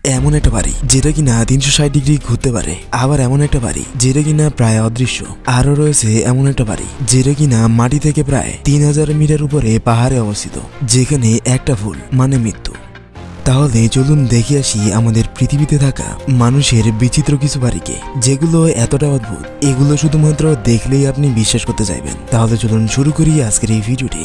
এমন একটা বাড়ি যেটা কিনা 360 ডিগ্রি ঘুরতে পারে, আবার এমন একটা বাড়ি যেটা কিনা প্রায় অদৃশ্য। আরো রয়েছে এমন একটা বাড়ি যেটা কিনা মাটি থেকে প্রায় 3000 মিটার উপরে পাহাড়ে অবস্থিত, যেখানে একটা ভুল মানে মৃত্যু। তাহলে চলুন দেখে আসি আমাদের পৃথিবীতে থাকা মানুষের বিচিত্র কিছু বাড়িকে, যেগুলো এতটা অদ্ভুত এগুলো শুধুমাত্র দেখলেই আপনি বিশ্বাস করতে চাইবেন। তাহলে চলুন শুরু করি আজকের এই ভিডিওটি।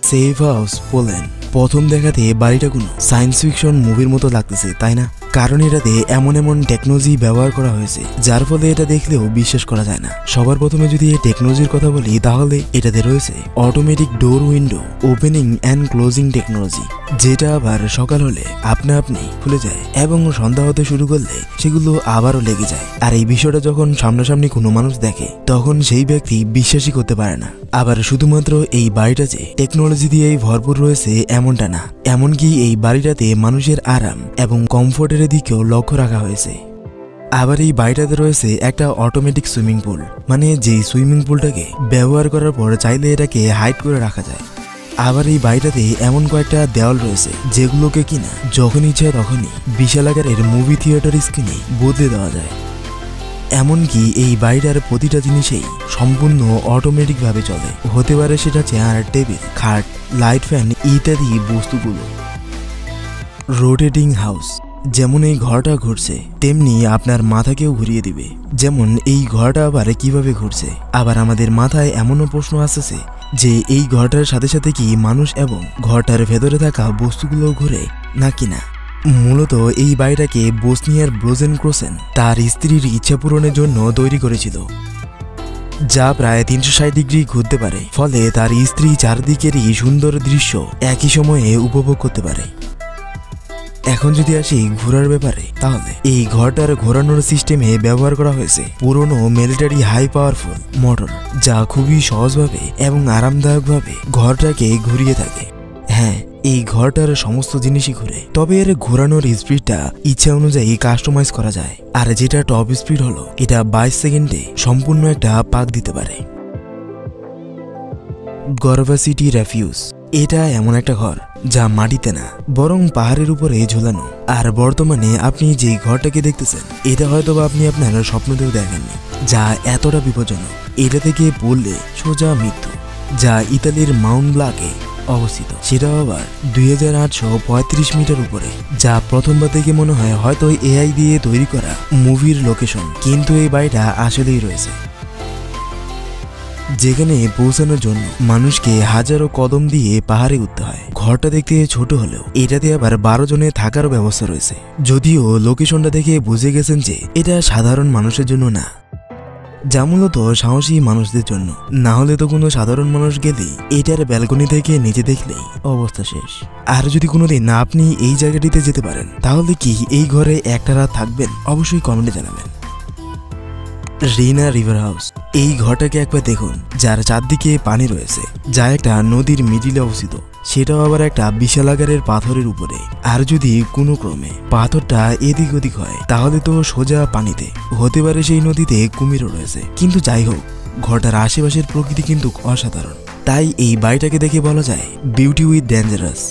Save house Poland. প্রথম দেখাতে বাড়িটা কোনো সায়েন্স ফিকশন মুভির মতো লাগতেছে, তাই না? কারণ এটাতে এমন এমন টেকনোলজি ব্যবহার করা হয়েছে যার ফলে এটা দেখলেও বিশ্বাস করা যায় না। সবার প্রথমে যদি এই টেকনোলজির কথা বলি, তাহলে এটাতে রয়েছে automatic door window opening and closing technology, যেটা আবার সকাল হলে আপনা আপনি খুলে যায় এবং সন্ধ্যা হতে শুরু করলে সেগুলো আবারও লেগে যায়। আর এই বিষয়টা যখন সামনাসামনি কোনো মানুষ দেখে তখন সেই ব্যক্তি বিশ্বাসই করতে পারে না। আবার শুধুমাত্র এই বাড়িটা যে টেকনোলজি দিয়েই ভরপুর রয়েছে এমনটা না, এমনকি এই বাড়িটাতে মানুষের আরাম এবং কমফোর্টের দিকেও লক্ষ্য রাখা হয়েছে। আবার এই বাড়িটাতে রয়েছে একটা অটোমেটিক সুইমিং পুল, মানে যেই সুইমিং পুলটাকে ব্যবহার করার পর চাইলে এটাকে হাইড করে রাখা যায়। আবার এই বাড়িটাতে এমন কয়েকটা দেওয়াল রয়েছে যেগুলোকে কিনা যখন ইচ্ছা তখনই বিশাল আকারের মুভি থিয়েটার স্ক্রিনে বদলে দেওয়া যায়। এমনকি এই বাড়িটার প্রতিটা জিনিসেই সম্পূর্ণ অটোমেটিক ভাবে চলে, হতে পারে সেটা চেয়ার, টেবিল, খাট, লাইট, ফ্যান ইত্যাদি বস্তুগুলো। Rotating house. যেমন এই ঘরটা ঘুরছে তেমনি আপনার মাথাকেও ঘুরিয়ে দিবে। যেমন এই ঘরটা আবার কিভাবে ঘুরছে। আবার আমাদের মাথায় এমনও প্রশ্ন আসছে যে এই ঘরটার সাথে সাথে কি মানুষ এবং ঘরটার ভেতরে থাকা বস্তুগুলো ঘুরে নাকি না। মূলত এই বাড়িটাকে বসনিয়ার ব্রোজেন ক্রোসেন তার স্ত্রীর ইচ্ছা পূরণের জন্য তৈরি করেছিল, যা প্রায় 360 ডিগ্রি ঘুরতে পারে, ফলে তার স্ত্রী চারদিকেরই সুন্দর দৃশ্য একই সময়ে উপভোগ করতে পারে। এখন যদি আসি ঘোরার ব্যাপারে, তাহলে এই ঘরটার ঘোরানোর সিস্টেমে ব্যবহার করা হয়েছে পুরনো মিলিটারি হাই পাওয়ারফুল মোটর, যা খুবই সহজভাবে এবং আরামদায়কভাবে ঘরটাকে ঘুরিয়ে থাকে। হ্যাঁ, এই ঘরটার সমস্ত জিনিসই ঘুরে, তবে এর ঘোরানোর স্পিডটা ইচ্ছা অনুযায়ী কাস্টমাইজ করা যায়। আর যেটা টপ স্পিড হলো, এটা 22 সেকেন্ডে সম্পূর্ণ একটা পাক দিতে পারে। গর্ভাসিটি রেফিউজ। এটা এমন একটা ঘর যা মাটিতে না বরং পাহাড়ের উপরে ঝুলানো। আর বর্তমানে আপনি যে ঘরটাকে দেখতেছেন এটা হয়তোবা আপনি আপনার স্বপ্নতেও দেখেননি, যা এতটা বিপজ্জনক। এটা থেকে পড়লে সোজা মৃত্যু, যা ইতালির মাউন্ট ব্লাকে অবস্থিত, সেটাও আবার 2835 মিটার উপরে, যা প্রথমবার থেকে মনে হয় হয়তো এআই দিয়ে তৈরি করা মুভির লোকেশন, কিন্তু এই বাড়িটা আসলেই রয়েছে, যেখানে পৌঁছানোর জন্য মানুষকে হাজারো কদম দিয়ে পাহাড়ে উঠতে হয়। ঘরটা দেখতে ছোট হলেও এটাতে আবার 12 জনের থাকারও ব্যবস্থা রয়েছে, যদিও লোকেশনটা দেখে বুঝে গেছেন যে এটা সাধারণ মানুষের জন্য না, যা মূলত সাহসী মানুষদের জন্য। না হলে তো কোনো সাধারণ মানুষ গেলেই এটার ব্যালকনি থেকে নিচে দেখলেই অবস্থা শেষ। আর যদি কোনোদিন না আপনি এই জায়গাটিতে যেতে পারেন, তাহলে কি এই ঘরে একটা রাত থাকবেন? অবশ্যই কমেন্টে জানাবেন। রিনা রিভার হাউস। এই ঘরটাকে একবার দেখুন, যার চারদিকে পানি রয়েছে, যা একটা নদীর মিডিলে অবস্থিত, সেটাও আবার একটা বিশাল আকারের পাথরের উপরে। আর যদি কোনো ক্রমে পাথরটা এদিক ওদিক হয়, তাহলে তো সোজা পানিতে, হতে পারে সেই নদীতে কুমিরও রয়েছে। কিন্তু যাই হোক, ঘরটার আশেপাশের প্রকৃতি কিন্তু অসাধারণ, তাই এই বাড়িটাকে দেখে বলা যায় বিউটি উইথ ডেঞ্জারাস।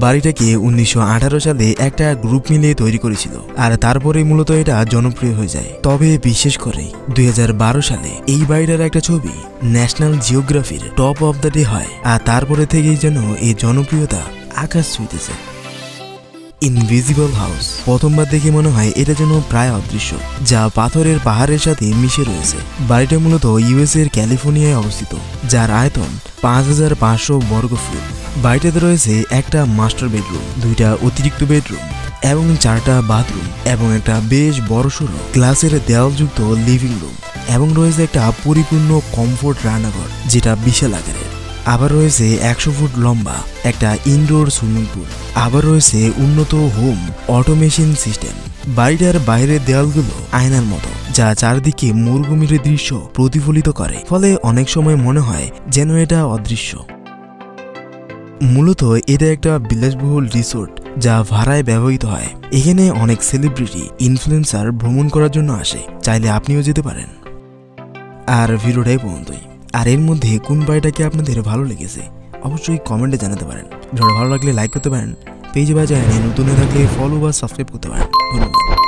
বাড়িটাকে 1918 সালে একটা গ্রুপ মিলে তৈরি করেছিল, আর তারপরে মূলত এটা জনপ্রিয় হয়ে যায়। তবে বিশেষ করে 2012 সালে এই বাড়িটার একটা ছবি ন্যাশনাল জিওগ্রাফির টপ অফ দ্য ডে হয়, আর তারপরে থেকেই যেন এই জনপ্রিয়তা আকাশ ছুঁইতেছে। Invisible house. প্রথমবার দেখে মনে হয় এটা যেন প্রায় অদৃশ্য, যা পাথরের পাহাড়ের সাথে মিশে রয়েছে। বাড়িটা মূলত ইউএস এর ক্যালিফোর্নিয়ায় অবস্থিত, যার আয়তন 5500 বর্গ ফুট। বাড়িটাতে রয়েছে একটা মাস্টার বেডরুম, 2টা অতিরিক্ত বেডরুম এবং 4টা বাথরুম এবং একটা বেশ বড়সড় গ্লাসের দেওয়ালযুক্ত লিভিং রুম, এবং রয়েছে একটা পরিপূর্ণ কমফোর্ট রান্নাঘর, যেটা বিশাল আকারের। আবার রয়েছে 100 ফুট লম্বা একটা ইনডোর সুইমিং পুল। আবার রয়েছে উন্নত হোম অটোমেশন সিস্টেম। বাড়িটার বাইরের দেওয়ালগুলো আয়নার মতো, যা চারদিকে মরুভূমির দৃশ্য প্রতিফলিত করে, ফলে অনেক সময় মনে হয় যেন এটা অদৃশ্য। মূলত এটা একটা বিলাসবহুল রিসোর্ট, যা ভাড়ায় ব্যবহৃত হয়। এখানে অনেক সেলিব্রিটি ইনফ্লুয়েন্সার ভ্রমণ করার জন্য আসে, চাইলে আপনিও যেতে পারেন। আর ভিডিওটাই পর্যন্তই। আর এর মধ্যে কোন বাড়িটাকে আপনাদের ভালো লেগেছে অবশ্যই কমেন্টে জানাতে পারেন। ভিডিওটা ভালো লাগলে লাইক করতে পারেন পেজ বা চ্যানেলে নতুন থাকলে ফলো বা সাবস্ক্রাইব করতে পারেন। ধন্যবাদ।